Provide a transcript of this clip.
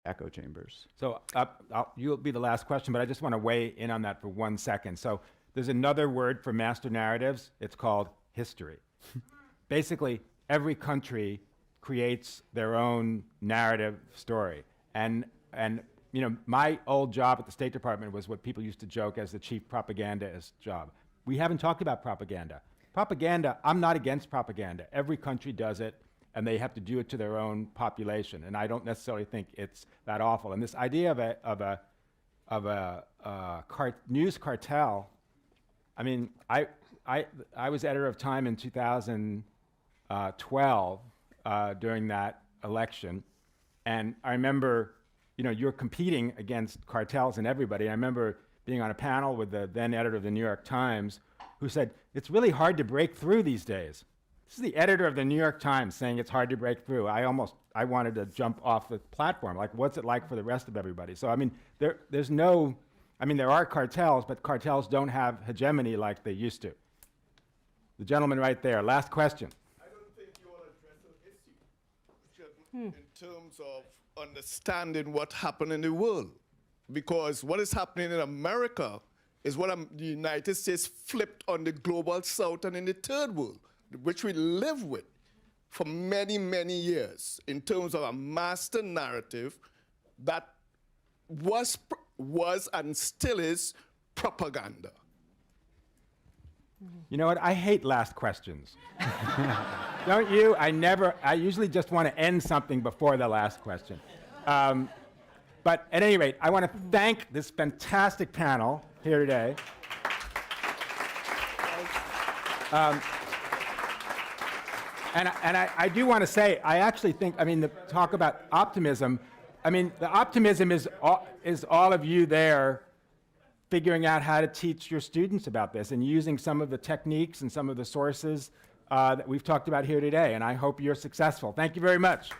echo chambers. So you'll be the last question, but I just want to weigh in on that for 1 second. So there's another word for master narratives. It's called history. Basically, every country creates their own narrative story. And you know, my old job at the State Department was what people used to joke as the chief propagandist job. We haven't talked about propaganda. Propaganda, I'm not against propaganda. Every country does it, and they have to do it to their own population. And I don't necessarily think it's that awful. And this idea of a news cartel, I mean, I was editor of Time in 2012 during that election, and I remember, you know, you're competing against cartels and everybody. I remember being on a panel with the then editor of the New York Times who said, it's really hard to break through these days. This is the editor of the New York Times saying it's hard to break through. I wanted to jump off the platform. Like, what's it like for the rest of everybody? So, I mean, there are cartels, but cartels don't have hegemony like they used to. The gentleman right there, last question. I don't think you want to address an issue in terms of understanding what happened in the world. Because what is happening in America is what the United States flipped on the global south and in the third world, which we live with for many, many years in terms of a master narrative that was and still is propaganda. You know what? I hate last questions. Don't you? I usually just want to end something before the last question. But at any rate, I want to thank this fantastic panel here today. And I do want to say, I actually think, I mean, the talk about optimism, I mean, the optimism is all of you there figuring out how to teach your students about this and using some of the techniques and some of the sources that we've talked about here today. And I hope you're successful. Thank you very much.